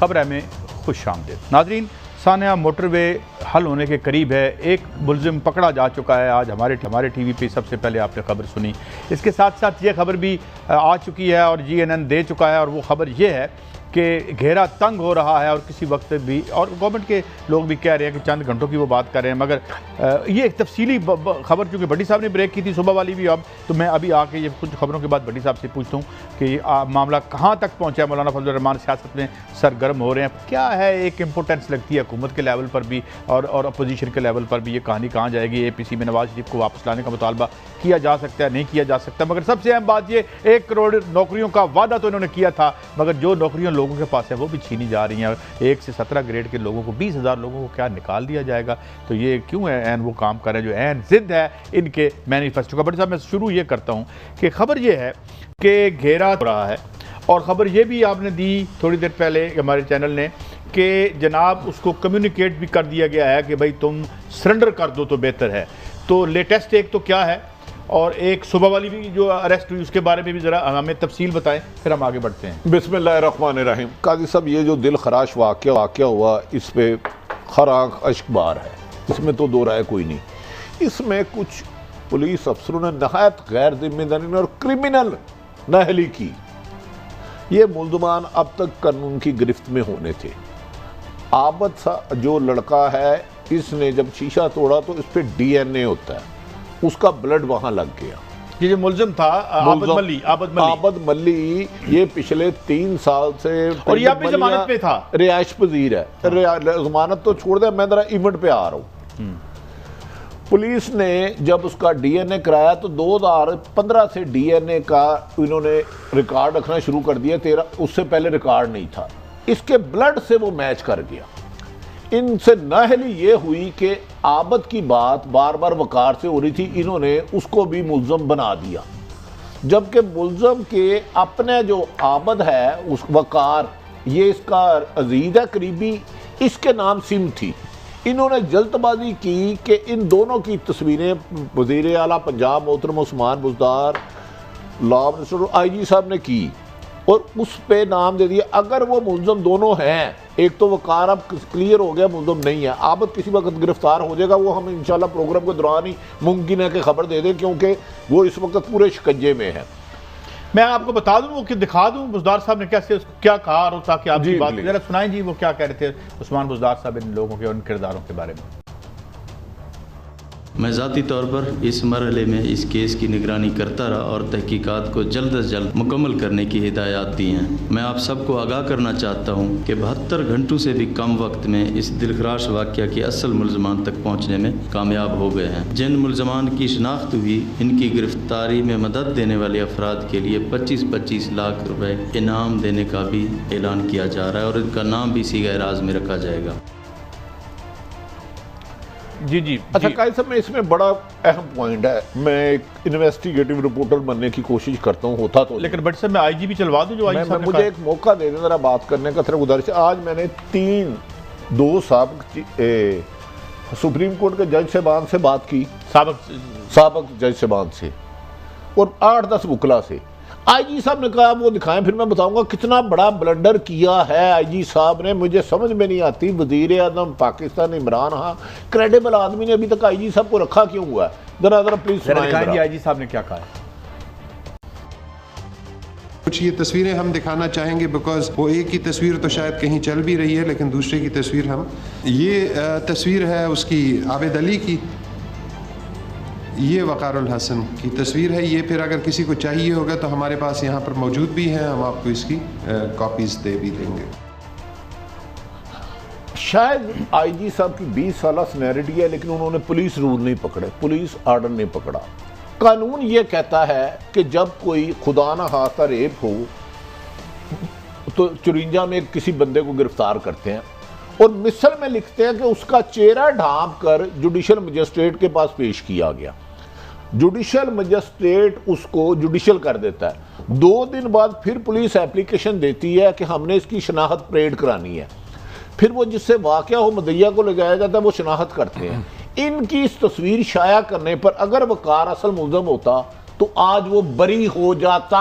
खबर में खुश आमदीद। नाज़रीन, सानिया मोटरवे हल होने के करीब है। एक मुलजिम पकड़ा जा चुका है। आज हमारे टीवी पे सबसे पहले आपने खबर सुनी। इसके साथ साथ ये खबर भी आ चुकी है और GNN दे चुका है, और वो खबर ये है कि घेरा तंग हो रहा है और किसी वक्त भी, और गवर्नमेंट के लोग भी कह रहे हैं कि चंद घंटों की वो बात कर रहे हैं, मगर ये एक तफसीली खबर चूँकि भट्टी साहब ने ब्रेक की थी सुबह वाली भी, अब तो मैं अभी आके ये कुछ खबरों के बाद भट्टी साहब से पूछता हूँ कि मामला कहाँ तक पहुँचा है। मौलाना फजल रहमान सियासत में सरगर्म हो रहे हैं, क्या है एक इम्पोर्टेंस लगती है हुकूमत के लेवल पर भी और अपोजिशन के लेवल पर भी, ये कहानी कहाँ जाएगी। APC में नवाज शरीफ को वापस लाने का मुतालबा किया जा सकता है, नहीं किया जा सकता, मगर सबसे अहम बात ये 1 करोड़ नौकरियों का वादा तो इन्होंने किया था, मगर जो नौकरियां लोगों के पास है वो भी छीनी जा रही हैं। 1 से 17 ग्रेड के लोगों को, 20,000 लोगों को क्या निकाल दिया जाएगा। तो ये क्यों है ऐन वो काम कर रहे हैं जो ऐन जिद है इनके मैनिफेस्टो का। बट साहब मैं शुरू ये करता हूँ कि खबर ये है कि घेरा हो रहा है, और ख़बर ये भी आपने दी थोड़ी देर पहले हमारे चैनल ने कि जनाब उसको कम्युनिकेट भी कर दिया गया है कि भाई तुम सरेंडर कर दो तो बेहतर है। तो लेटेस्ट एक तो क्या है, और एक सुबह वाली भी जो अरेस्ट हुई उसके बारे में भी ज़रा हमें तफसील बताएं, फिर हम आगे बढ़ते हैं। बिस्मिल्लाहिर्रहमानिर्रहीम। काजी साहब, ये जो दिल खराश वाक़या हुआ, इस पे हर आँख अश्कबार है, इसमें तो दो राय कोई नहीं। इसमें कुछ पुलिस अफसरों ने नहायत गैर जिम्मेदारी और क्रिमिनल नाअहली की। ये मुल्ज़मान अब तक कानून की गिरफ्त में होने थे। आबद सा जो लड़का है, इसने जब शीशा तोड़ा तो इस पर DNA होता है, उसका ब्लड वहां लग गया। ये जो मुल्ज़िम था आबद मल्ली, ये पिछले 3 साल से, और ये अपनी जमानत पे था, रिहाइश पजीर है। जमानत तो छोड़ दे, मैं जरा इवेंट पे आ रहा हूँ। पुलिस ने जब उसका DNA कराया तो 2015 से DNA का इन्होंने रिकॉर्ड रखना शुरू कर दिया। 13 उससे पहले रिकॉर्ड नहीं था। इसके ब्लड से वो मैच कर गया। इनसे नाअहली ये हुई कि आबद की बात बार बार वकार से हो रही थी, इन्होंने उसको भी मुल्ज़म बना दिया, जबकि मुल्ज़म के अपने जो आबद है उस वकार, ये इसका अजीज है करीबी, इसके नाम सिम थी। इन्होंने जल्दबाजी की कि इन दोनों की तस्वीरें वज़ीर आला पंजाब मोहतरम Usman Buzdar, law minister IG साहब ने की और उस पे नाम दे दिया। अगर वो मुल्ज़म दोनों हैं, एक तो वकार अब क्लियर हो गया मुल्ज़म नहीं है, आबद किसी वक्त गिरफ्तार हो जाएगा, वो हम इंशाल्लाह प्रोग्राम के दौरान ही मुमकिन है कि खबर दे दें, क्योंकि वो इस वक्त पूरे शिकंजे में है। मैं आपको बता दूं कि दिखा दूं बुज़दार साहब ने कैसे क्या कहा, और ताकि आपकी बात जरा सुनाएं जी, वो क्या कह रहे थे उस्मान बुज़दार साहब इन लोगों के, उन किरदारों के बारे में। मैं ज़ाती तौर पर इस मरहले में इस केस की निगरानी करता रहा और तहकीकात को जल्द अज जल्द मुकम्मल करने की हिदायत दी हैं। मैं आप सबको आगाह करना चाहता हूँ कि 72 घंटों से भी कम वक्त में इस दिलखराश वाक़या के असल मुल्ज़मान तक पहुँचने में कामयाब हो गए हैं। जिन मुल्ज़मान की शनाख्त हुई, इनकी गिरफ्तारी में मदद देने वाले अफराद के लिए 25-25 लाख रुपए इनाम देने का भी ऐलान किया जा रहा है, और इनका नाम भी सीगा राज में रखा जाएगा। जी। अच्छा कायद साहब, मैं इसमें बड़ा अहम पॉइंट है, मैं एक इन्वेस्टिगेटिव रिपोर्टर बनने की कोशिश करता हूँ, होता तो, लेकिन बट सर मैं IG भी चलवा दूँ जो IG साहब ने मुझे एक मौका दे दें जरा बात करने का, सिर्फ गुजारिश। आज मैंने 2 सुप्रीम कोर्ट के जज साहबान से बात की, साबक जज साहबान से, और 8-10 वकला से। IG साहब ने कहा वो दिखाएं, फिर मैं बताऊंगा कितना बड़ा ब्लंडर किया है IG साहब ने। मुझे समझ में नहीं आती, वज़ीर आज़म पाकिस्तान इमरान खान क्रेडिबल आदमी ने अभी तक IG साहब को रखा क्यों हुआ है? जरा प्लीज सुनाएं IG साहब ने क्या कहा है। कुछ ये तस्वीरें हम दिखाना चाहेंगे, बिकॉज वो एक ही तस्वीर तो शायद कहीं चल भी रही है, लेकिन दूसरे की तस्वीर हम, ये तस्वीर है उसकी आबिद अली की, ये वक़ारुल हसन की तस्वीर है ये। फिर अगर किसी को चाहिए होगा तो हमारे पास यहाँ पर मौजूद भी है, हम आपको इसकी कॉपीज़ दे भी देंगे। शायद IG साहब की 20 साल सीनियरिटी है, लेकिन उन्होंने पुलिस रूल नहीं पकड़े, पुलिस आर्डर नहीं पकड़ा। कानून ये कहता है कि जब कोई खुदा ना खास्ता रेप हो तो 54 में किसी बंदे को गिरफ्तार करते हैं, और मिसल में लिखते हैं कि उसका चेहरा ढांप कर जुडिशल मजिस्ट्रेट के पास पेश किया गया। जुडिशल मजिस्ट्रेट उसको जुडिशल कर देता है। 2 दिन बाद फिर पुलिस एप्लीकेशन देती है कि हमने इसकी शनाख्त परेड करानी है। फिर वो जिससे वाक़या हो मदैया को ले जाया जाता है, वो शनाख्त करते हैं। इनकी इस तस्वीर शाया करने पर अगर वकार असल मुल्ज़म होता तो आज वो बरी हो जाता।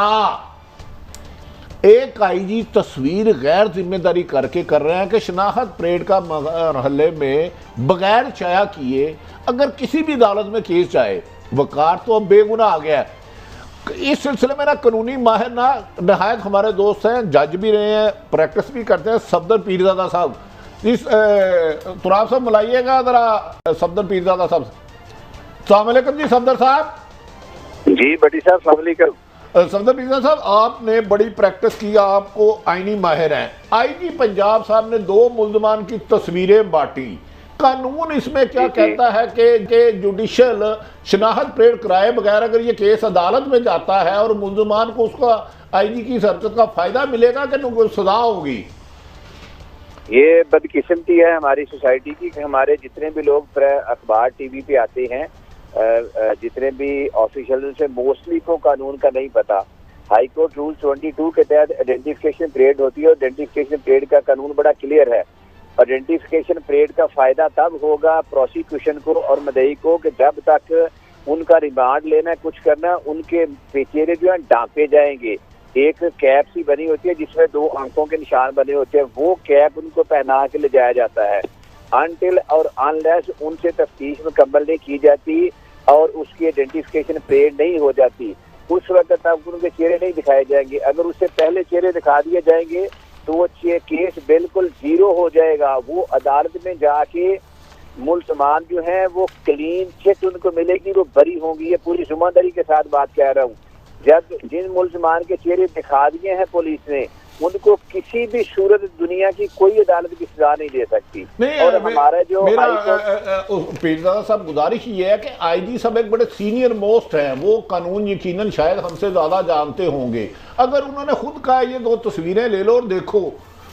एक आईजी तस्वीर गैर जिम्मेदारी करके कर रहे हैं कि शनाख्त परेड का महल्ले में बगैर चाया किए अगर किसी भी अदालत में केस जाए, वकार तो अब बेगुनाह आ गया है। इस सिलसिले में ना कानूनी माहिर ना नहायत हमारे दोस्त हैं, जज भी रहे हैं, प्रैक्टिस भी करते हैं, सफदर पीरजादा साहब। इस तुराब साहब बुलाइएगा जरा सफदर पीरजादा साहब। अस्सलाम वालेकुम जी सफदर साहब। जी बड़ी साहब अस्सलाम वालेकुम। सफदर पीरजादा साहब, आपने बड़ी प्रैक्टिस की, आपको आईनी माहिर हैं। आईजी पंजाब साहब ने 2 मुल्जमान की तस्वीरें बांटी, कानून इसमें क्या कहता है कि जुडिशल शनाख्त परेड कराए बगैर अगर ये केस अदालत में जाता है और मुल्जमान को उसका आईजी की हरकत का फायदा मिलेगा कि सजा होगी? ये बदकिस्मती है हमारी सोसाइटी की कि हमारे जितने भी लोग अखबार टीवी पे आते हैं, जितने भी ऑफिशियल से मोस्टली को कानून का नहीं पता। हाई कोर्ट रूल 22 के तहत आइडेंटिफिकेशन परेड होती है और आइडेंटिफिकेशन परेड का कानून बड़ा क्लियर है। आइडेंटिफिकेशन परेड का फायदा तब होगा प्रोसिक्यूशन को और मदई को कि जब तक उनका रिमांड लेना कुछ करना, उनके चेहरे जो है ढांपे जाएंगे। एक कैप सी बनी होती है जिसमें 2 आंखों के निशान बने होते हैं, वो कैप उनको पहना के ले जाया जाता है अनटिल और अनलेस उनसे तफ्तीश मुकम्मल नहीं की जाती और उसकी आइडेंटिफिकेशन परेड नहीं हो जाती, उस वक्त तक उनके चेहरे नहीं दिखाए जाएंगे। अगर उससे पहले चेहरे दिखा दिए जाएंगे तो वो केस बिल्कुल जीरो हो जाएगा। वो अदालत में जाके मुल्जमान जो है वो क्लीन चिट उनको मिलेगी, वो बरी होंगी। ये पूरी ईमानदारी के साथ बात कह रहा हूँ। जब जिन मुल्जमान के चेहरे दिखा दिए हैं पुलिस ने, उनको किसी भी सूरत दुनिया की कोई अदालत की सजा नहीं दे सकती। नहीं, और हमारा जो पीरजादा साहब गुजारिश ये है कि आईजी साहब एक बड़े सीनियर मोस्ट हैं, वो कानून यकीनन शायद हमसे ज्यादा जानते होंगे। अगर उन्होंने खुद कहा ये 2 तस्वीरें ले लो और देखो,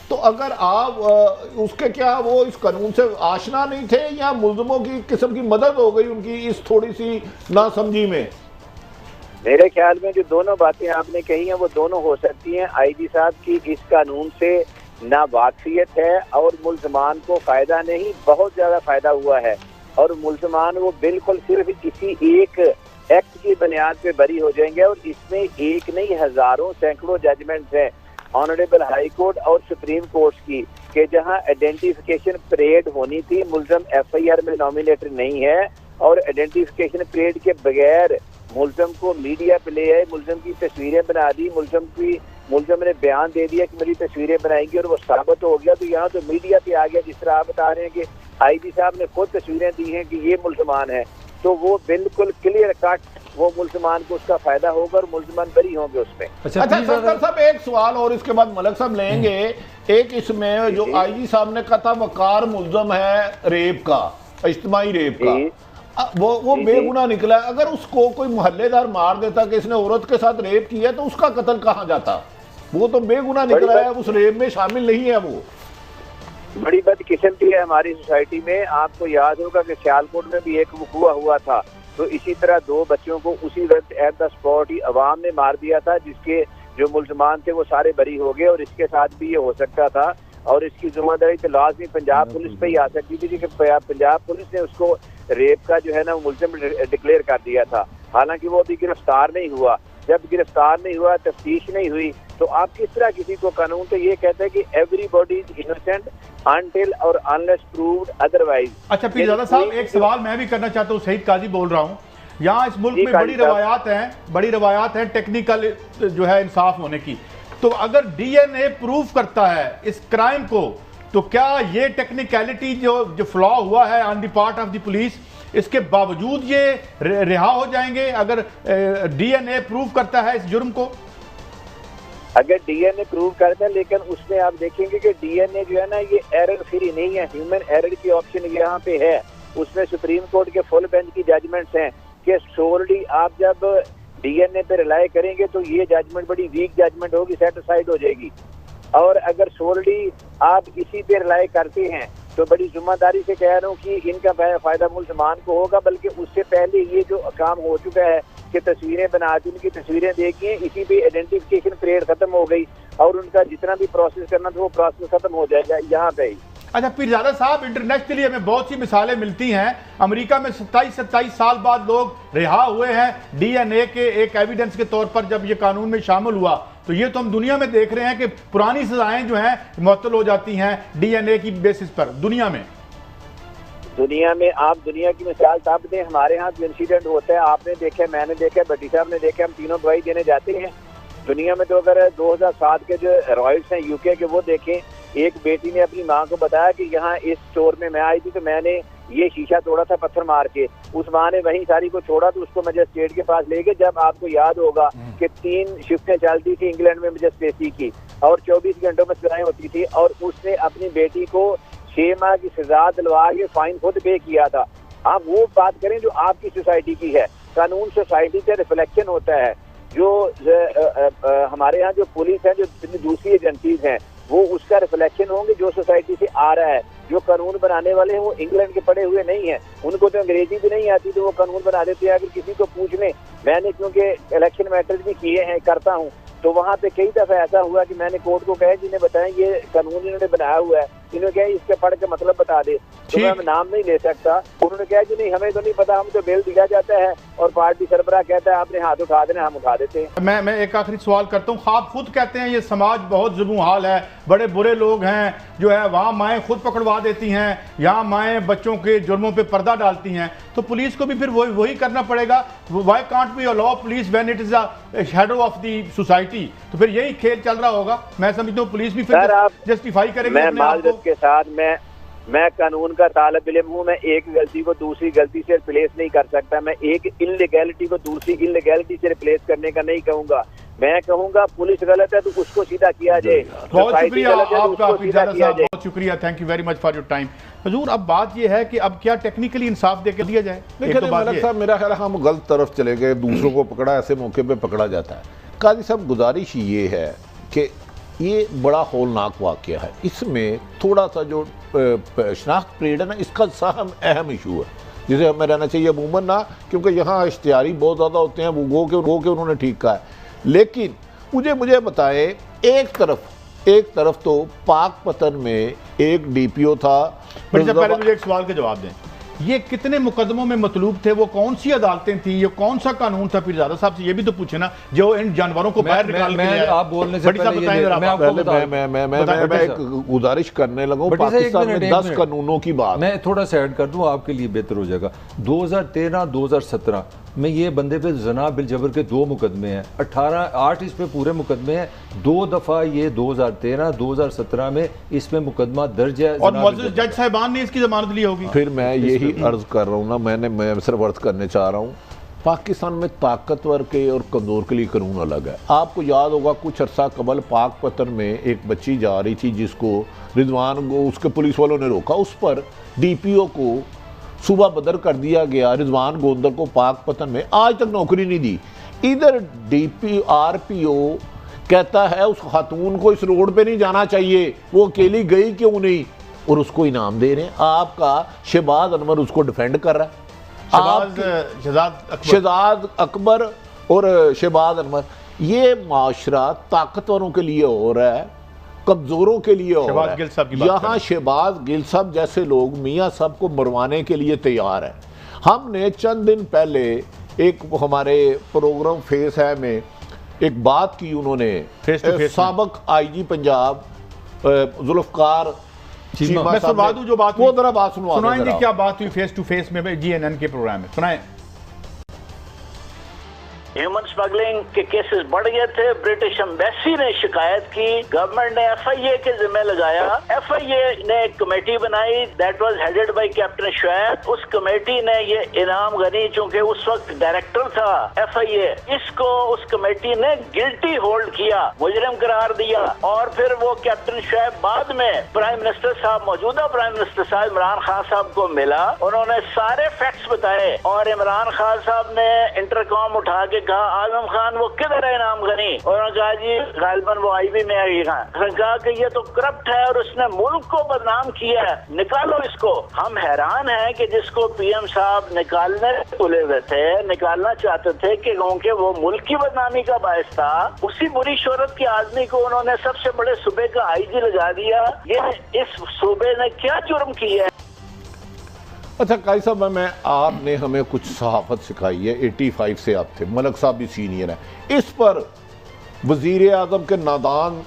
तो अगर आप उसके क्या वो इस कानून से आशना नहीं थे या मुल्जमों की किस्म की मदद हो गई उनकी इस थोड़ी सी नासमझी में? मेरे ख्याल में जो दोनों बातें आपने कही हैं वो दोनों हो सकती हैं। आईजी साहब की इस कानून से नावाकिफियत है और मुल्जमान को फायदा नहीं, बहुत ज्यादा फायदा हुआ है और मुल्जमान वो बिल्कुल सिर्फ किसी एक एक्ट की बुनियाद पे बरी हो जाएंगे। और इसमें एक नहीं हजारों सैकड़ों जजमेंट्स हैं ऑनरेबल हाई कोर्ट और सुप्रीम कोर्ट की कि जहां आइडेंटिफिकेशन परेड होनी थी, मुल्जम एफआईआर में नॉमिनेटेड नहीं है और आइडेंटिफिकेशन परेड के बगैर मुल्जम को मीडिया पे ले आए, मुल्जम की तस्वीरें बना दी, मुल्जम ने बयान दे दिया कि मेरी तस्वीरें बनाएंगे और वो साबित हो गया। तो यहाँ तो मीडिया पे आ गया, जिस तरह आप बता रहे हैं कि आईजी साहब ने खुद तस्वीरें दी हैं कि ये मुल्जमान है, तो वो बिल्कुल क्लियर कट वो मुल्जमान को उसका फायदा होगा और मुल्जमान बरी होंगे उसमें। अच्छा सफदर साहब एक सवाल और इसके बाद मलक साहब लेंगे। एक इसमें जो आईजी साहब ने कहा था वकार मुल्जम है रेप का, इज्तिमाई रेप का, वो बेगुनाह निकला। अगर उसको कोई मोहल्लेदार मार देता कि इसने औरत के साथ रेप किया तो उसका कत्ल कहाँ जाता? वो तो बेगुनाह निकला है, उस रेप में शामिल नहीं है। वो बड़ी बदकिस्मती है हमारी सोसाइटी में। आपको याद होगा कि सियालकोट में भी एक वकूआ हुआ था, तो इसी तरह 2 बच्चों को उसी वक्त एट द स्पॉट ही अवाम ने मार दिया था, जिसके जो मुल्जमान थे वो सारे बरी हो गए। और इसके साथ भी ये हो सकता था और इसकी जिम्मेदारी तो लाजमी पंजाब पुलिस पे ही आ सकती थी कि पंजाब पुलिस ने उसको रेप का जो है ना मुल्जिम डिक्लेयर कर दिया था। हालांकि वो अभी गिरफ्तार नहीं हुआ। जब गिरफ्तार नहीं हुआ, तफ्तीश नहीं हुई, तो आप किस तरह किसी को कानून तो ये कहते हैं कि एवरीबॉडी इज इनोसेंट अनटिल और अनलेस प्रूव्ड अदरवाइज। अच्छा पीरजादा साहब, एक सवाल मैं भी करना चाहता हूँ। शहीद काजी बोल रहा हूँ। यहाँ इस मुल्क में बड़ी रवायात हैं टेक्निकल जो है इंसाफ होने की। तो अगर डीएनए प्रूफ करता है इस क्राइम को, तो क्या ये टेक्निकलिटी जो फ्लॉ हुआ है on the part of the police, इसके बावजूद ये रिहा हो जाएंगे अगर डीएनए प्रूफ करता है इस जुर्म को? अगर डीएनए प्रूव करता है, लेकिन उसमें आप देखेंगे कि डीएनए जो है ना ये एरर फ्री नहीं है, ह्यूमन एरर की ऑप्शन यहाँ पे है। उसमें सुप्रीम कोर्ट के फुल बेंच की जजमेंट्स हैं कि सोरली आप जब डीएनए पे रिलाई करेंगे तो ये जजमेंट बड़ी वीक जजमेंट होगी, सेट असाइड हो जाएगी। और अगर सोरली आप इसी पे रिलाई करते हैं तो बड़ी जिम्मेदारी से कह रहा हूँ कि इनका फायदा मुल्जमान को होगा। बल्कि उससे पहले ये जो काम हो चुका है कि तस्वीरें बना दी, उनकी तस्वीरें देखी, इसी पे आइडेंटिफिकेशन परेड खत्म हो गई और उनका जितना भी प्रोसेस करना था वो प्रोसेस खत्म हो जाएगा यहाँ पे ही। अच्छा पीरजादा साहब, इंटरनेशनली हमें बहुत सी मिसालें मिलती हैं। अमेरिका में 27 साल बाद लोग रिहा हुए हैं डीएनए के एक एविडेंस के तौर पर। जब ये कानून में शामिल हुआ तो ये तो हम दुनिया में देख रहे हैं कि पुरानी सजाएं जो हैं मुअत्तल हो जाती हैं डीएनए की बेसिस पर। दुनिया में आप दुनिया की मिसाल साहब दें, हमारे यहाँ जो इंसिडेंट होता है आपने देखा, मैंने देखा, भट्टी साहब ने देखा, हम तीनों गवाही देने जाते हैं। दुनिया में तो अगर 2007 के जो रॉयल्स हैं यूके के वो देखें, एक बेटी ने अपनी माँ को बताया कि यहाँ इस स्टोर में मैं आई थी तो मैंने ये शीशा तोड़ा था पत्थर मार के। उस माँ ने वहीं सारी को छोड़ा तो उसको मजिस्ट्रेट के पास ले गए। जब आपको याद होगा कि 3 शिफ्टें चलती थी इंग्लैंड में मजिस्ट्रेसी की और 24 घंटों में सजाएं होती थी, और उसने अपनी बेटी को 6 माह की सजा दिलवा के फाइन खुद पे किया था। आप वो बात करें जो आपकी सोसाइटी की है। कानून सोसाइटी का रिफ्लेक्शन होता है। जो हमारे यहाँ जो पुलिस है, जो दूसरी एजेंसीज हैं, वो उसका रिफ्लेक्शन होंगे जो सोसाइटी से आ रहा है। जो कानून बनाने वाले हैं वो इंग्लैंड के पढ़े हुए नहीं है, उनको तो अंग्रेजी भी नहीं आती तो वो कानून बना देते हैं। अगर किसी को पूछ लें, मैंने क्योंकि इलेक्शन मैटर्स भी किए हैं, करता हूँ, तो वहाँ पे कई दफा ऐसा हुआ कि मैंने कोर्ट को कहा जिन्हें बताया ये कानून इन्होंने बनाया हुआ है, इन्होंने कहा इसके पढ़ के मतलब बता दे, तो मैं नाम नहीं ले सकता। उन्होंने कहा जी नहीं हमें तो नहीं पता, हम तो बेल दिया जाता है और पार्टी सरबराह कहता है आपने हाथ उठा देना, हम उठा देते हैं। मैं एक आखिरी सवाल करता हूँ। आप खुद कहते हैं ये समाज बहुत जुल्म हाल है, बड़े बुरे लोग हैं जो है, वहाँ माएँ खुद पकड़वा देती हैं, यहाँ माएँ बच्चों के जुर्मों पे पर्दा डालती हैं, तो पुलिस को भी फिर वही करना पड़ेगा। Why can't be allow police when it is a shadow of the society? तो फिर यही खेल चल रहा होगा। मैं समझता हूँ पुलिस भी फिर जस्टिफाई करेंगे अपने आप को। के साथ मैं कानून का तालिब इल्म हूँ। मैं एक गलती को दूसरी गलती से रिप्लेस नहीं कर सकता। मैं एक इल्लीगैलिटी को दूसरी इल्लीगैलिटी से रिप्लेस करने का नहीं कहूँगा। मैं कहूँगा पुलिस गलत है तो उसको सीधा किया जाए। बहुत शुक्रिया आपका पीरजादा साहब, बहुत शुक्रिया, thank you very much for your time. हुजूर, अब बात यह है कि अब क्या टेक्निकली इंसाफ देकर दिया जाए? मेरा ख्याल हम गलत तरफ चले गए, दूसरों को पकड़ा, ऐसे मौके पे पकड़ा जाता है। काजी साहब, गुजारिश ये है कि ये बड़ा हौलनाक वाक़या है, इसमें थोड़ा सा जो शनाख्त परेड है ना, इसका अहम इशू है जिसे हमें रहना चाहिए अमूमन ना, क्योंकि यहाँ इश्तिहारी बहुत ज़्यादा होते हैं, वो गो के उन्होंने ठीक कहा है। लेकिन मुझे बताएं, एक तरफ तो पाकपतन में एक DPO था। पहले मुझे एक सवाल का जवाब दें, ये कितने मुकदमों में मतलूब थे? वो कौन सी अदालतें थी? ये कौन सा कानून था? पीरजादा साहब से ये भी तो पूछे ना, जो इन जानवरों को बाहर निकाल के आप बोलने से पहले मैं एक गुजारिश करने लगा। पाकिस्तान में 10 कानूनों की बात, मैं थोड़ा सा ऐड कर दूं, आपके लिए बेहतर हो जाएगा। 2013-2017 में ये बंदे पे जना बिल जबर के 2 मुकदमे हैं, 8 इस पे पूरे मुकदमे हैं। 2 दफा ये 2013-2017 में इसमें मुकदमा दर्ज है और मौजूद जज साहिबान ने इसकी जमानत ली होगी। फिर मैं यही अर्ज कर रहा हूँ ना, मैं सिर्फ अर्ज करने चाह रहा हूँ, पाकिस्तान में ताकतवर के और कमज़ोर के लिए कानून अलग है। आपको याद होगा कुछ अरसा कबल पाकपतन में एक बच्ची जा रही थी जिसको रिजवान को उसके पुलिस वालों ने रोका, उस पर DPO को सुबह बदर कर दिया गया, रिजवान गोंदर को पाकपतन में आज तक नौकरी नहीं दी। इधर RPO कहता है उस खातून को इस रोड पे नहीं जाना चाहिए, वो अकेली गई क्यों नहीं, और उसको इनाम दे रहे हैं। आपका शहबाज अनवर उसको डिफेंड कर रहा है, शहजाद अकबर और शहबाज अनवर। ये माशरा ताकतवरों के लिए हो रहा है, कमजोरों के लिए हो रहा है। यहाँ शहबाज गिल साहब जैसे लोग मियाँ साहब को मरवाने के लिए तैयार है। हमने चंद दिन पहले एक हमारे प्रोग्राम फेस है में एक बात की, उन्होंने साबक IG पंजाब जुल्फकार मैं सुनवा दूं जो बात, वो जरा बात सुनाएंगे क्या बात हुई फेस टू फेस में GNN के प्रोग्राम में, सुनाएं। ह्यूमन स्मगलिंग के केसेस बढ़ गए थे। ब्रिटिश एम्बेसी ने शिकायत की, गवर्नमेंट ने FIA के जिम्मे लगाया। FIA ने एक कमेटी बनाई, that was headed by captain Shoaib. उस कमेटी ने ये इनाम गनी, चूंकि उस वक्त डायरेक्टर था FIA, इसको उस कमेटी ने गिल्टी होल्ड किया, मुजरिम करार दिया। और फिर वो कैप्टन शुएब बाद में प्राइम मिनिस्टर साहब, मौजूदा प्राइम मिनिस्टर साहब इमरान खान साहब को मिला, उन्होंने सारे फैक्ट्स बताए और इमरान खान साहब ने इंटरकॉम उठा के कहा आजम खान वो किधर है इनाम गनी, उन्होंने कहा जी गालिबन वो IB में आई है। उन्होंने कहा कि ये तो करप्ट है और उसने मुल्क को बदनाम किया है, निकालो इसको। हम हैरान हैं कि जिसको PM साहब निकालने तुले हुए थे, निकालना चाहते थे कि क्योंकि वो मुल्क की बदनामी का बायस था, उसी बुरी शोहरत के आदमी को उन्होंने सबसे बड़े सूबे का IG लगा दिया। ये इस सूबे ने क्या जुर्म किया है? अच्छा काई साहब, मैं आपने हमें कुछ सहाफत सिखाई है, 85 से आप थे, मलक साहब भी सीनियर है। इस पर वजीर आजम के नादान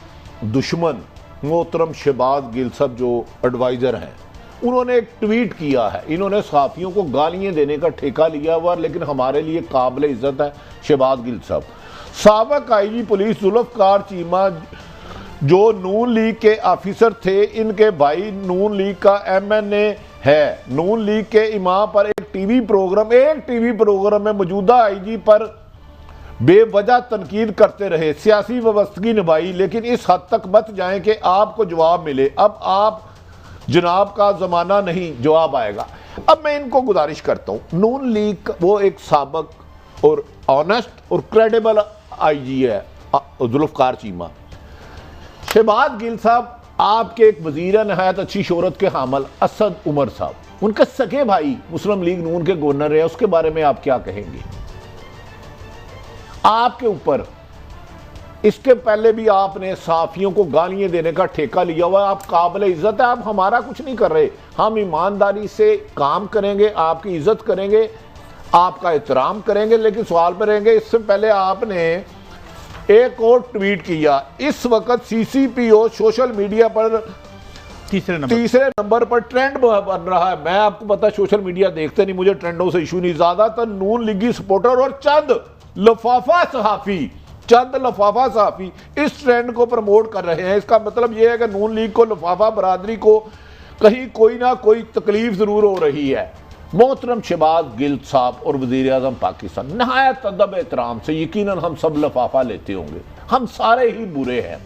दुश्मन मोहतरम शहबाज गिल साहब जो एडवाइज़र हैं, उन्होंने एक ट्वीट किया है। इन्होंने सहाफ़ियों को गालियाँ देने का ठेका लिया हुआ, लेकिन हमारे लिए काबिल इज़्ज़त है शहबाज गिल साहब। साबिक़ IG पुलिस जुल्फ़कार चीमा जो नून लीग के ऑफिसर थे, इनके भाई नून लीग का MNA है। नून लीग के इमाम पर एक टीवी प्रोग्राम में मौजूदा IG पर बेवजह तनकीद करते रहे, सियासी व्यवस्था निभाई, लेकिन इस हद तक मत जाएं कि आपको जवाब मिले। अब आप जनाब का ज़माना नहीं, जवाब आएगा। अब मैं इनको गुजारिश करता हूँ, नून लीग वो एक साबिक़ और ऑनेस्ट और क्रेडिबल IG है जुल्फ़कार चीमा। शहबाज गिल साहब आपके एक वजीर नहायत अच्छी शोहरत के हामिल असद उमर साहब, उनके सगे भाई मुस्लिम लीग नून के गवर्नर है, उसके बारे में आप क्या कहेंगे? आपके ऊपर इसके पहले भी आपने सहाफियों को गालियां देने का ठेका लिया हुआ है। आप काबिल इज्जत है, आप हमारा कुछ नहीं कर रहे। हम ईमानदारी से काम करेंगे, आपकी इज्जत करेंगे, आपका एहतराम करेंगे, लेकिन सवाल पर रहेंगे। इससे पहले आपने एक और ट्वीट किया। इस वक्त CCPO सोशल मीडिया पर तीसरे नंबर पर ट्रेंड बन रहा है। मैं आपको पता सोशल मीडिया देखते नहीं, मुझे ट्रेंडों से इशू नहीं। ज्यादातर नून लीगी सपोर्टर और चंद लफाफा सहाफी इस ट्रेंड को प्रमोट कर रहे हैं। इसका मतलब यह है कि नून लीग को, लफाफा बरादरी को कहीं कोई ना कोई तकलीफ जरूर हो रही है। मोहतरम शहबाज गिल साहब और वज़ीर आज़म पाकिस्तान नहायत अदब एहतराम से, यकीनन हम सब लफाफा लेते होंगे, हम सारे ही बुरे हैं।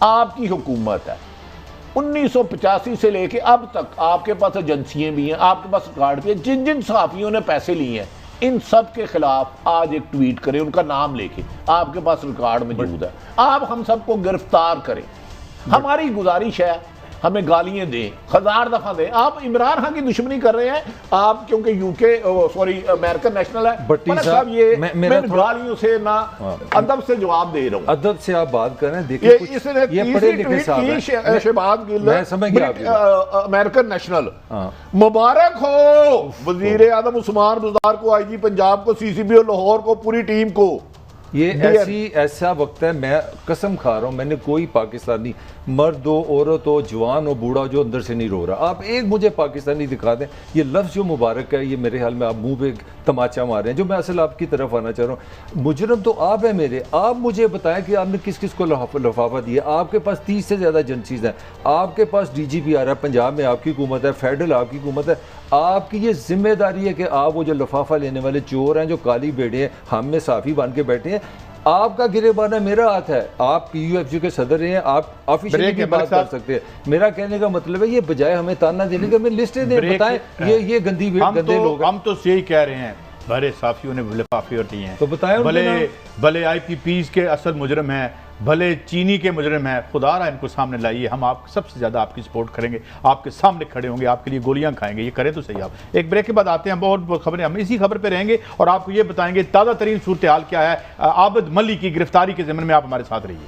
आपकी हुकूमत है 1985 से लेके अब तक, आपके पास एजेंसियां भी हैं, आपके पास रिकॉर्ड भी है। जिन जिन सहाफियों ने पैसे लिए हैं, इन सब के खिलाफ आज एक ट्वीट करें, उनका नाम लेके, आपके पास रिकॉर्ड मौजूद है। आप हम सबको गिरफ्तार करें। हमारी गुजारिश है, हमें गालियां दें, 1000 दफा दें। आप इमरान खान की दुश्मनी कर रहे हैं, आप क्योंकि अमेरिकन नेशनल है। भट्टी साहब ये मैं गालियों से ना अदब से जवाब दे रहा हूं। अदब से आप बात करें। देखिए इसने तीसरी ट्वीट की शहबाज गिल, अमेरिकन नेशनल, मुबारक हो वजीर आजम उस्मान बुज़दार को, IG पंजाब को, CCPO लाहौर को, पूरी टीम को। ये ऐसा वक्त है, मैं कसम खा रहा हूँ, मैंने कोई पाकिस्तानी मर्द हो, औरत हो, जवान हो, बूढ़ा जो अंदर से नहीं रो रहा। आप एक मुझे पाकिस्तानी दिखा दें, ये लफ्ज़ जो मुबारक है, ये मेरे ख्याल में आप मुंह पे तमाचा मार रहे हैं। जो मैं असल आपकी तरफ आना चाह रहा हूँ, मुजरम तो आप है मेरे। आप मुझे बताएं कि आपने किस किस को लफाफा दिया। आपके पास 30 से ज़्यादा एजेंसीज हैं, आपके पास DGP आ रहा है, पंजाब में आपकी हुकूमत है, फेडरल आपकी हुकूमत है। आपकी ये जिम्मेदारी है कि आप वो जो लफाफा लेने वाले चोर हैं, जो काली बेड़े हैं, हम में साफ़ी बन के बैठे हैं, आपका गिरेबान मेरा हाथ है। आप PUFG के सदर हैं, आप ऑफिशियली की बात कर सकते हैं। मेरा कहने का मतलब है, ये बजाय हमें ताना देने का, हमें लिस्टें दें, बताएं ये गंदे लोग। हम तो यही कह रहे हैं, भले साफियों ने लिफाफे होती हैं, तो बताएं। भले IPPs के असल मुजरम हैं, भले चीनी के मुजरम हैं, खुदा रहा इनको सामने लाइए। हम आप सबसे ज़्यादा आपकी सपोर्ट करेंगे, आपके सामने खड़े होंगे, आपके लिए गोलियां खाएंगे। ये करें तो सही। आप एक ब्रेक के बाद आते हैं, बहुत खबरें, हम इसी खबर पे रहेंगे और आपको ये बताएंगे ताज़ा तरीन सूरत हाल क्या है आबिद मलिक की गिरफ्तारी के ज़िम्मन में। आप हमारे साथ रहिए।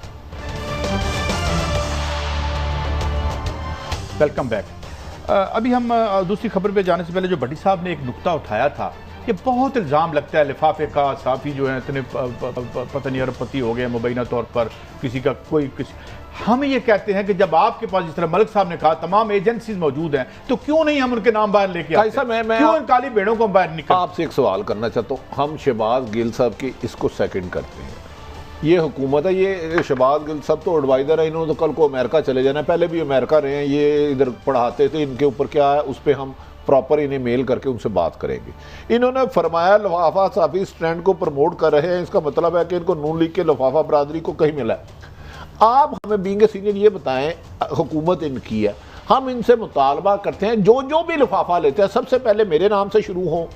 Welcome back. अभी हम दूसरी खबर पे जाने से पहले जो भट्टी साहब ने एक नुक्ता उठाया था, ये बहुत इल्ज़ाम लगता है लिफाफे का। साफ़ी जो है इतने पता नहीं अरबपति हो गए मुबैना तौर पर, किसी का कोई किसी। हम ये कहते हैं कि जब आपके पास, जिस तरह मलिक साहब ने कहा, तमाम एजेंसीज मौजूद हैं, तो क्यों नहीं हम उनके नाम बाहर लेके आते? क्यों इन काली भेड़ों को बाहर निकल? आपसे एक सवाल करना चाहता हूँ। हम शहबाज गिल साहब की इसको सेकंड करते हैं, ये हुकूमत है, ये शहबाज गिल साहब तो एडवाइज़र है, इन्होंने तो कल को अमेरिका चले जाना है, पहले भी अमेरिका रहे हैं, ये इधर पढ़ाते थे। इनके ऊपर क्या है उस पर हम प्रॉपर इन्हें मेल करके उनसे बात करेंगे। इन्होंने फरमाया लफाफा साफी इस ट्रेंड को प्रमोट कर रहे हैं, इसका मतलब है कि इनको नून लीग के लफाफा बरादरी को कहीं मिला है। आप हमें बीइंग ए सीनियर ये बताएं, हुकूमत इनकी है, हम इनसे मुतालबा करते हैं जो भी लिफाफा लेते हैं सबसे पहले मेरे नाम से शुरू हो,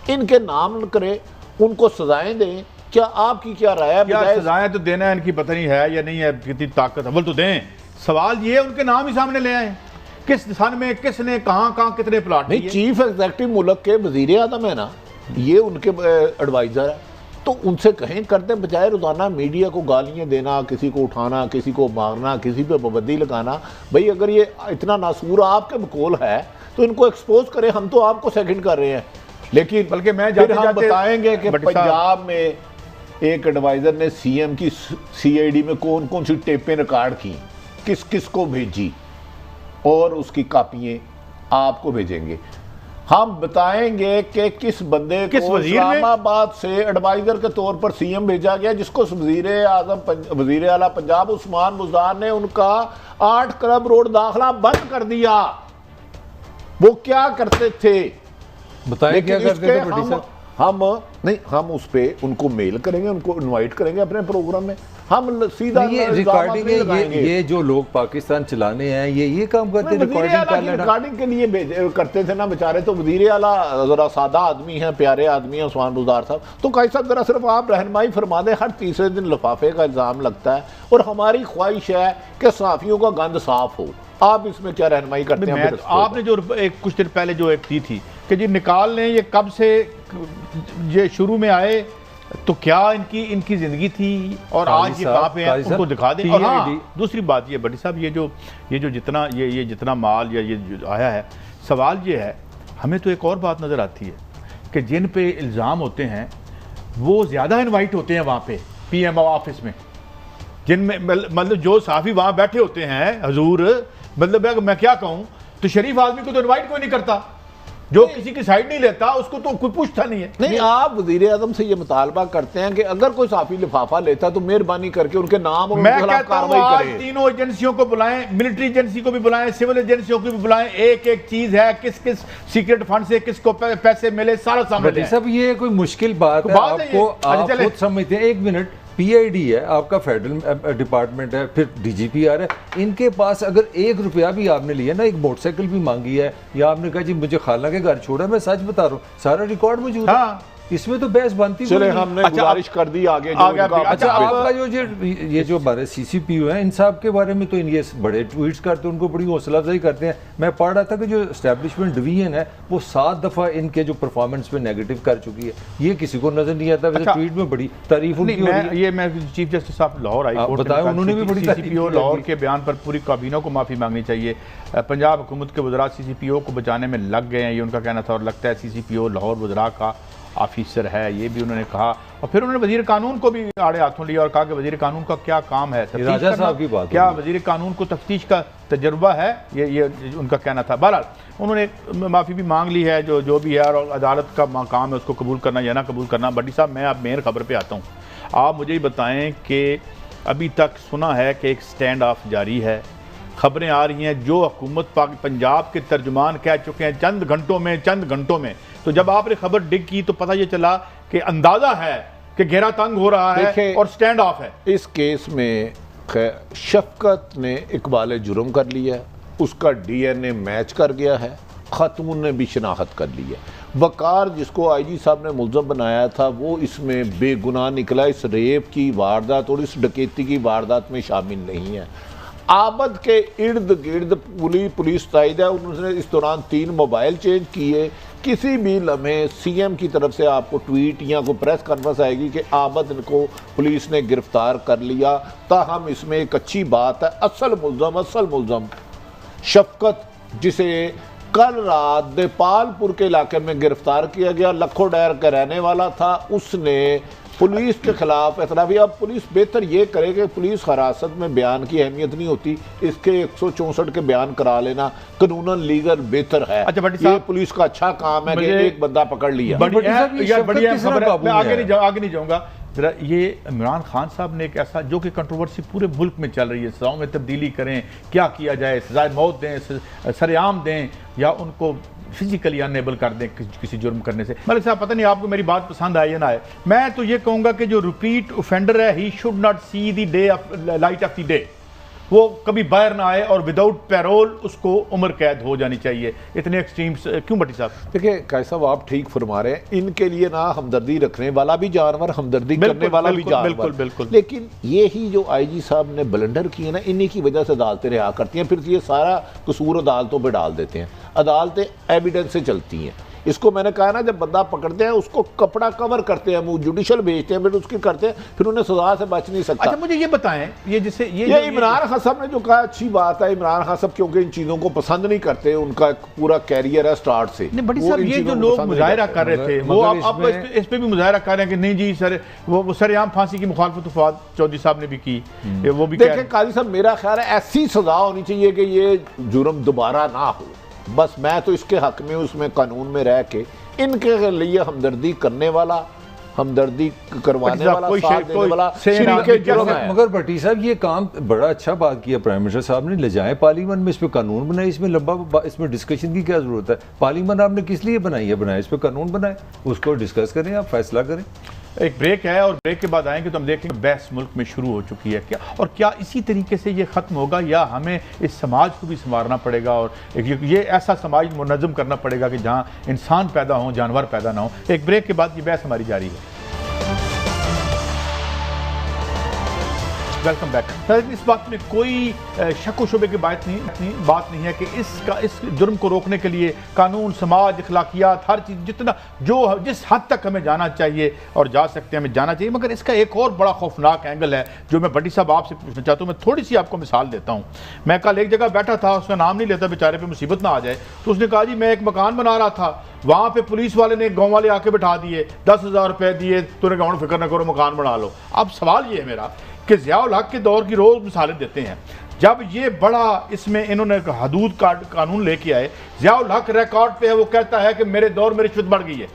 इनके नाम करें, उनको सजाएं दें, क्या आपकी क्या राय है? क्या सजाएं तो देना है इनकी पता नहीं है या नहीं है, कितनी ताकत अव्वल तो दें। सवाल ये है उनके नाम ही सामने ले आए, किस सन में किसने कहाँ कितने प्लाट नहीं, चीफ एग्जीक्यूटिव मुल्क के वजीर आज़म है ना, ये उनके एडवाइजर है, तो उनसे कहें करते बजाय रोजाना मीडिया को गालियां देना, किसी को उठाना, किसी को मारना, किसी पे पाबंदी लगाना। भाई अगर ये इतना नासूर आपके बकौल है तो इनको एक्सपोज करें, हम तो आपको सेकंड कर रहे हैं। लेकिन बल्कि मैं फिर हम बताएंगे कि पंजाब में एक एडवाइजर ने सीएम की सीआईडी में कौन कौन सी टेपें रिकॉर्ड की, किस किस को भेजी, और उसकी कापियां आपको भेजेंगे। हम बताएंगे कि किस बंदे को इस्लामाबाद से एडवाइजर के तौर पर सीएम भेजा गया, जिसको वजीर आला पंजाब उस्मान बुज़दार ने उनका 8 क्लब रोड दाखिला बंद कर दिया। वो क्या करते थे बताएं, क्या करते थे? हम उस पे उनको मेल करेंगे, उनको इनवाइट करेंगे अपने प्रोग्राम में, हम सीधा ये रिकॉर्डिंग है। ये जो लोग पाकिस्तान चलाने हैं ये काम करते हैं, रिकॉर्डिंग के लिए करते थे ना बेचारे। तो वजीर आला जरा सादा आदमी है, प्यारे आदमी है उस्मान बुज़दार साहब। तो काई साहब जरा सिर्फ आप रहनुमाई फरमा दें, हर तीसरे दिन लिफाफे का इल्ज़ाम लगता है और हमारी ख्वाहिश है कि सहाफ़ियों का गंद साफ हो। आप इसमें क्या रहनुमाई करते हैं? आपने जो कुछ देर पहले जो एक दी थी कि जी निकाल लें, ये कब से ये शुरू में आए, तो क्या इनकी जिंदगी थी और आज ये कहाँ पे है, उनको दिखा दें। और हाँ, दूसरी बात ये बड़ी साहब, ये जो जितना ये जितना माल या ये जो आया है, सवाल ये है, हमें तो एक और बात नज़र आती है कि जिन पे इल्ज़ाम होते हैं वो ज़्यादा इन्वाइट होते हैं वहाँ पे PM ऑफिस में, जिनमें मतलब जो साफ़ी वहाँ बैठे होते हैं हजूर, मतलब मैं क्या कहूँ, तो शरीफ आदमी को तो इन्वाइट कोई नहीं करता, जो किसी की साइड नहीं लेता उसको तो कोई पूछता नहीं है। नहीं, आप वजीर आज़म से ये मुतालबा करते हैं कि अगर कोई साफी लिफाफा लेता तो मेहरबानी करके उनके नाम और उनके खिलाफ कार्रवाई करें। तीनों एजेंसियों को बुलाएं, मिलिट्री एजेंसी को भी बुलाएं, सिविल एजेंसियों को भी बुलाएं, एक एक चीज है, किस किस सीक्रेट फंड से किसको पैसे मिले, सारा सामने। सब ये कोई मुश्किल बात है आपको, आप खुद समझते हैं। 1 मिनट, PID है आपका, फेडरल डिपार्टमेंट है, फिर DGPR है, इनके पास अगर 1 रुपया भी आपने लिया ना, एक मोटरसाइकिल भी मांगी है, या आपने कहा जी मुझे खाला के घर छोड़ा, मैं सच बता रहा हूँ, सारा रिकॉर्ड मौजूद है, इसमें तो बहस बनती। चले हमने गुजारिश कर दी आगे अच्छा, आपका ये जो हमारे CCPO हैं, इन साहब के बारे में तो ये बड़े ट्वीट्स करते हैं, उनको बड़ी हौसला अफजाई करते हैं। मैं पढ़ रहा था कि जो एस्टेब्लिशमेंट डिवीजन है वो 7 दफ़ा इनके जो परफॉर्मेंस पे नेगेटिव कर चुकी है, ये किसी को नजर नहीं आता। वैसे ट्वीट में बड़ी तारीफ उनकी हो रही है। ये मैं चीफ जस्टिस साहब लाहौर हाई कोर्ट बताया, उन्होंने भी बड़ी CCPO लाहौर के बयान पर पूरी काबीना को माफ़ी मांगनी चाहिए। पंजाब हुकूमत के वज़रा CCPO को बचाने में लग गए हैं, ये उनका कहना था, और लगता है CCPO लाहौर वज़रा का ऑफिसर है, ये भी उन्होंने कहा। और फिर उन्होंने वजीर कानून को भी आड़े हाथों लिया और कहा कि वजीर कानून का क्या काम है, राजा साहब की बात, क्या वजीर कानून को तफ्तीश का तजर्बा है, ये उनका कहना था। बहरहाल उन्होंने माफ़ी भी मांग ली है, जो भी है, और अदालत का काम है उसको कबूल करना या ना कबूल करना। बड्डी साहब, मैं अब मेन खबर पर आता हूँ, आप मुझे बताएँ कि अभी तक सुना है कि एक स्टैंड ऑफ जारी है, खबरें आ रही हैं, जो हुकूमत पंजाब के तर्जुमान कह चुके हैं चंद घंटों में। तो जब आपने खबर डिग की तो पता ये चला कि अंदाजा है कि घेरा तंग हो रहा है और स्टैंड ऑफ है। इस केस में शफकत ने इकबाल जुर्म कर लिया है, उसका DNA मैच कर गया है, खातून ने भी शनाख्त कर ली है। वकार जिसको IG साहब ने मुल्ज़म बनाया था वो इसमें बेगुनाह निकला, इस रेप की वारदात और इस डकैती की वारदात में शामिल नहीं है। आबद के इर्द गिर्द पुलिस ताइद है, उन्होंने इस दौरान 3 मोबाइल चेंज किए। किसी भी लम्हे CM की तरफ से आपको ट्वीट या कोई प्रेस कॉन्फ्रेंस आएगी कि आबद को पुलिस ने गिरफ्तार कर लिया, ताहम इसमें एक अच्छी बात है, असल मुल्ज़म शफकत, जिसे कल रात देपालपुर के इलाके में गिरफ्तार किया गया, लखोडैर का रहने वाला था, उसने पुलिस के खिलाफ एतराफ़ी। अब पुलिस बेहतर ये करे कि पुलिस हिरासत में बयान की अहमियत नहीं होती, इसके 164 के बयान करा लेना कानूनन लीगल बेहतर है। अच्छा, ये पुलिस का अच्छा काम है कि एक बंदा पकड़ लिया। बढ़िया खबर है, मैं आगे नहीं जाऊंगा। जरा ये इमरान खान साहब ने एक ऐसा, जो कि कंट्रोवर्सी पूरे मुल्क में चल रही है, सजाओं में तब्दीली करें, क्या किया जाए, सजाए मौत दें, सरेआम दें, या उनको फिजिकली अनएबल कर दें किसी जुर्म करने से। मलिक साहब, पता नहीं आपको मेरी बात पसंद आए या ना आए, मैं तो ये कहूँगा कि जो रिपीट ऑफेंडर है, he should not see the day of light of the day. वो कभी बाहर ना आए और विदाउट पैरोल उसको उम्र कैद हो जानी चाहिए। इतने एक्सट्रीम्स क्यों भट्टी साहब? देखिए कायद साहब आप ठीक फरमा रहे हैं, इनके लिए ना हमदर्दी रखने वाला भी जानवर, हमदर्दी करने वाला भी जानवर। बिल्कुल बिल्कुल। लेकिन ये ही जो आईजी साहब ने ब्लंडर किए ना, इन्हीं की वजह से अदालतें रिहा करती हैं, फिर ये सारा कसूर अदालतों पर डाल देते हैं। अदालतें एविडेंस से चलती हैं। इसको मैंने कहा ना, जब बंदा पकड़ते हैं उसको कपड़ा कवर करते हैं, वो जुडिशल भेजते हैं, फिर उसकी करते हैं, फिर उन्हें सजा से बच नहीं सकता। अच्छा मुझे ये बताएं, ये जिसे ये इमरान खान साहब ने जो कहा अच्छी बात है। इमरान खान साहब क्योंकि इन चीजों को पसंद नहीं करते, उनका एक पूरा कैरियर है स्टार्ट से। बड़ी साहब ये जो लोग मुजाहिरा कर रहे थे वो आप इस पे भी मुजाहिरा कर रहे हैं कि नहीं जी सर, वो सरेआम फांसी की मुखालफत फवाद चौधरी साहब ने भी की, वो भी देखें काजी साहब, मेरा ख्याल है ऐसी सजा होनी चाहिए कि ये जुर्म दोबारा ना हो। बस मैं तो इसके हक में उसमें कानून में रह के इनके लिए हमदर्दी करने वाला, हमदर्दी करवाने वाला, साथ देने वाला शरीके जुर्म है। मगर भट्टी साहब ये काम बड़ा अच्छा बात किया प्राइम मिनिस्टर साहब ने, ले जाएं पार्लियामेंट में, इस पे कानून बनाए, इसमें लंबा इसमें डिस्कशन की क्या जरूरत है? पार्लियामेंट आपने किस लिए बनाई है? बनाए इस पे कानून बनाए, उसको डिस्कस करें, आप फैसला करें। एक ब्रेक है और ब्रेक के बाद आएंगे तो हम देखेंगे बहस मुल्क में शुरू हो चुकी है क्या, और क्या इसी तरीके से ये ख़त्म होगा या हमें इस समाज को भी संवारना पड़ेगा और ये ऐसा समाज मुनज़्ज़म करना पड़ेगा कि जहाँ इंसान पैदा हो, जानवर पैदा ना हो। एक ब्रेक के बाद ये बहस हमारी जारी है। Welcome back. इस बात में कोई शक व शुबे की बात नहीं है कि इस जुर्म को रोकने के लिए कानून, समाज, अखलाकियात, हर चीज़ जितना जिस हद तक हमें जाना चाहिए और जा सकते हैं हमें जाना चाहिए। मगर इसका एक और बड़ा खौफनाक एंगल है जो मैं भट्टी साहब आपसे पूछना चाहता हूँ। मैं थोड़ी सी आपको मिसाल देता हूँ। मैं कल एक जगह बैठा था, उसका नाम नहीं लेता बेचारे पे मुसीबत ना आ जाए, तो उसने कहा जी मैं एक मकान बना रहा था, वहाँ पे पुलिस वाले ने गाँव वाले आके बिठा दिए, 10,000 रुपये दिए, तूने कहा फिक्र न करो मकान बना लो। अब सवाल ये है मेरा कि ज़ियाउल हक के दौर की रोज़ मिसालें देते हैं, जब ये बड़ा इसमें इन्होंने हदूद कानून लेके आए, ज़ियाउल हक रिकॉर्ड पे है, वो कहता है कि मेरे दौर में रिश्वत बढ़ गई है,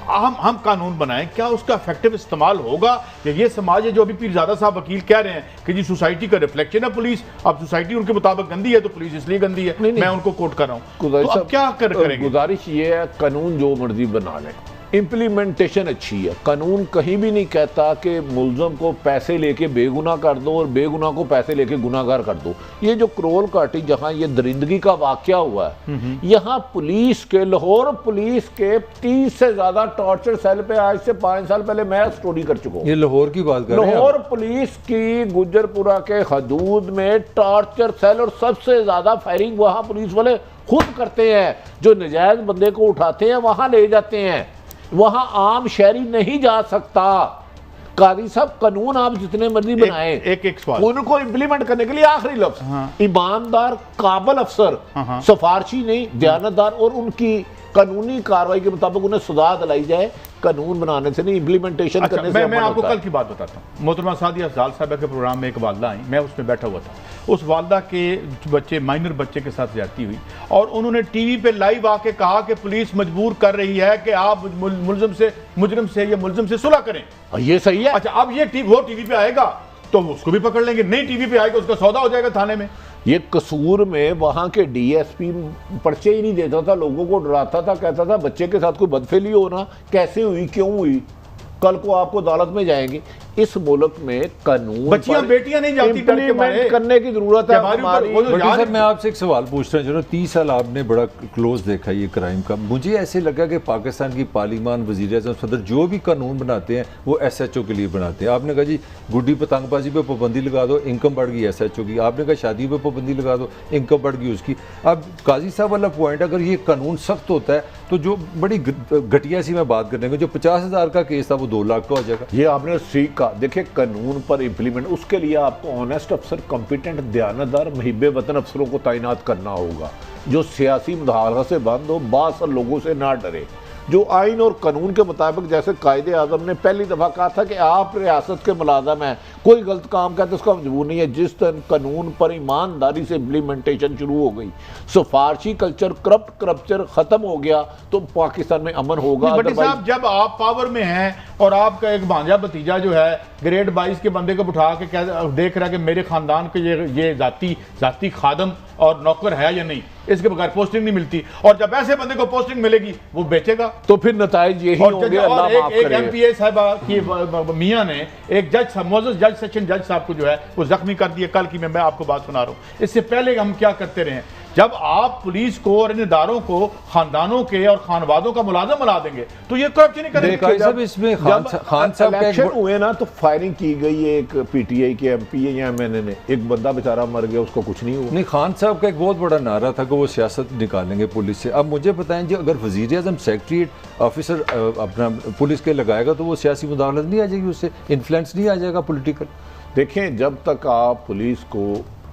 हम कानून बनाएं, क्या उसका इफेक्टिव इस्तेमाल होगा? कि ये समाज है जो अभी पीरज़ादा साहब वकील कह रहे हैं कि जी सोसाइटी का रिफ्लेक्शन है पुलिस, अब सोसाइटी उनके मुताबिक गंदी है तो पुलिस इसलिए गंदी है। मैं उनको कोट कर रहा हूँ, तो अब क्या करेंगे? गुजारिश ये है, कानून जो मर्जी बना लें, इम्प्लीमेंटेशन अच्छी है। कानून कहीं भी नहीं कहता कि मुल्ज़म को पैसे लेके बेगुनाह कर दो और बेगुनाह को पैसे लेके गुनाहगार कर दो। ये जो करोल काटी जहां ये दरिंदगी का वाकया हुआ है, यहाँ पुलिस के, लाहौर पुलिस के 30 से ज्यादा टॉर्चर सेल पे आज से 5 साल पहले मैं स्टोरी कर चुका हूँ। ये लाहौर की बात कर रहे हैं? लाहौर पुलिस की गुज्जरपुरा के हदूद में टॉर्चर सेल, और सबसे ज्यादा फायरिंग वहां पुलिस वाले खुद करते हैं। जो नजायज बंदे को उठाते हैं वहां ले जाते हैं, वहां आम शहरी नहीं जा सकता। काजी साहब, कानून आप जितने मर्जी बनाए, एक सवाल, उनको इंप्लीमेंट करने के लिए आखिरी लफ्ज ईमानदार, काबिल अफसर, सिफारशी नहीं, दयानतदार, और उनकी कानूनी कार्रवाई के मुताबिक उन्हें सजा दिलाई जाए। कानून बनाने से नहीं, इंप्लीमेंटेशन करने से। मैं आपको कल की बात बताता हूँ। मोहतरमा सादिया अफजाल साहब के प्रोग्राम में एक वालदा आई, मैं उसमें बैठा हुआ था। उस वालदा के बच्चे, माइनर बच्चे के साथ ज्यादती हुई और उन्होंने टीवी पे लाइव आके कहा कि पुलिस मजबूर कर रही है कि आप मुजरिम से सुलह करें। ये सही है। अच्छा, अब ये वो टीवी पे आएगा तो उसको भी पकड़ लेंगे, नहीं टीवी पे आएगा उसका सौदा हो जाएगा थाने में। ये कसूर में वहां के डीएसपी पर्चे ही नहीं देता था, लोगों को डराता था, कहता था बच्चे के साथ कोई बदफेली हो ना, कैसे हुई, क्यों हुई, कल को आपको अदालत में जाएंगे। इस मुल्क में कानून, बच्चियां बेटियां नहीं जाती करने की जरूरत है हमारी। मैं आपसे एक सवाल पूछ रहा हूँ, 30 साल आपने बड़ा क्लोज देखा ये क्राइम का, मुझे ऐसे लगा कि पाकिस्तान की पार्लियामान, वज़ीर-ए-आज़म, सदर जो भी कानून बनाते हैं वो SHO के लिए बनाते हैं। आपने कहा जी गुड्डी पतंगबाजी पे पाबंदी लगा दो, इनकम बढ़ गई SHO की। आपने कहा शादी पे पाबंदी लगा दो, इनकम बढ़ गई उसकी। अब काजी साहब वाला पॉइंट, अगर ये कानून सख्त होता है तो जो बड़ी घटिया सी मैं बात करने को, जो 50,000 का केस था वो 2 लाख का हो जाएगा। ये आपने ठीक कहा। देखिए, कानून पर इंप्लीमेंट, उसके लिए आपको ऑनेस्ट अफसर, कॉम्पिटेंट, दयानतदार, मुहिब वतन अफसरों को तैनात करना होगा, जो सियासी मुदाखलत से बंद हो, बासर लोगों से ना डरे, जो आइन और कानून के मुताबिक, जैसे कायदे आज़म ने पहली दफ़ा कहा था कि आप रियासत के मुलाज़म हैं, कोई गलत काम करते उसका मजबूर नहीं है। जिस दिन कानून पर ईमानदारी से इम्प्लीमेंटेशन शुरू हो गई, सिफारशी कल्चर, करप्ट कल्चर ख़त्म हो गया, तो पाकिस्तान में अमन होगा। साहब, जब आप पावर में हैं और आपका एक भांजा भतीजा जो है ग्रेड 22 के बंदे को उठा के देख रहा है कि मेरे खानदान के ये जाती खादम और नौकर है या नहीं, इसके बगैर पोस्टिंग नहीं मिलती, और जब ऐसे बंदे को पोस्टिंग मिलेगी वो बेचेगा, तो फिर नताइज यही होंगे। एक MPA साहबा की मियां ने, एक जज जज सेशन जज साहब को जो है वो जख्मी कर दिया। कल की मैं आपको बात सुना रहा हूँ। इससे पहले हम क्या करते रहे, जब आप पुलिस को और इन इदारों को खानदानों के और खानवादों का मुलाजम बना देंगे तो ये करप्शन नहीं करेंगे। जब इसमें खान साहब इलेक्शन हुए ना तो फायरिंग की गई एक पीटीआई के एमपी या एमएनए ने, एक बंदा बेचारा मर गया, उसको कुछ नहीं हुआ। नहीं, खान साहब का एक बहुत बड़ा नारा था कि वो सियासत निकालेंगे पुलिस से। अब मुझे बताएं जी, अगर वज़ीर आज़म सेक्रेटरीट ऑफिसर अपना पुलिस के लगाएगा तो वो सियासी मुदाखलत नहीं आ जाएगी, उससे इन्फ्लुएंस नहीं आ जाएगा पॉलिटिकल। देखें, जब तक आप पुलिस को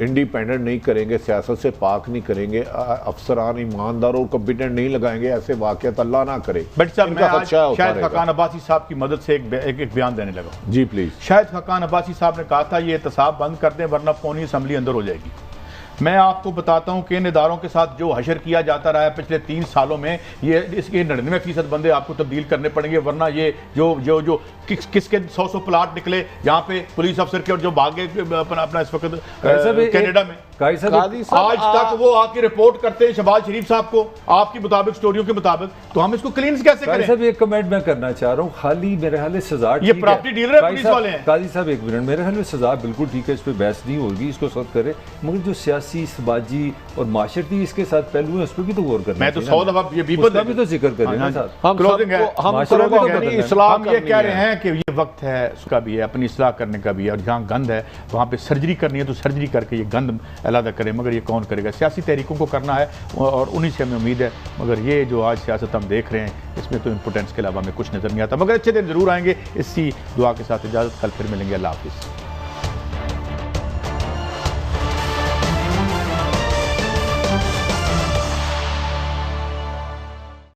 इंडिपेंडेंट नहीं करेंगे, सियासत से पाक नहीं करेंगे, अफसरान ईमानदार और कॉम्पिटेंट नहीं लगाएंगे, ऐसे वाक़यात अल्लाह ना करे। बट साहब मैं आज शाहिद खाकान अब्बासी साहब की मदद से एक बयान देने लगा। जी प्लीज। शाहिद खाकान अब्बासी साहब ने कहा था ये एहतसाब बंद कर दें वरना कौमी असम्बली अंदर हो जाएगी। मैं आपको बताता हूं कि इन इदारों के साथ जो हशर किया जाता रहा है पिछले 3 सालों में, ये इसके 99% बंदे आपको तब्दील करने पड़ेंगे, वरना ये जो किसके 100 प्लाट निकले यहाँ पे पुलिस अफसर के और जो भागे अपना इस वक्त कनाडा में। आज तक वो आके रिपोर्ट करते हैं शहबाज शरीफ साहब को आपकी मुताबिक, स्टोरियों के मुताबिक, तो हम इसको क्लीन कैसे करें? साहब एक कमेंट मैं करना चाह रहा हूँ, खाली मेरे ख्याल सजा, ये प्रॉपर्टी डीलर है पुलिस वाले हैं। काजी साहब एक मिनट, मेरे ख्याल में सजा बिल्कुल ठीक है, इस पर बहस नहीं होगी, इसको सख्त करे, मगर जो सियासी समाजी और माशरती इसके साथ पहलू है उस पर भी तो गौर करना। मैं तो 100 दफा ये भी तो जिक्र कर रहे हैं। हम ये कह रहे हैं कि ये वक्त है उसका भी है, अपनी इस्लाह करने का भी है, और जहाँ गंद है वहाँ पे सर्जरी करनी है तो सर्जरी करके ये गंद अलग करें, मगर ये कौन करेगा? सियासी तहरीकों को करना है और उन्हीं से हमें उम्मीद है। मगर ये जो आज सियासत हम देख रहे हैं इसमें तो इम्पोर्टेंस के अलावा हमें कुछ नज़र नहीं आता। मगर अच्छे दिन ज़रूर आएंगे। इसी दुआ के साथ इजाज़त, कल फिर मिलेंगे। अल्लाह हाफिज़।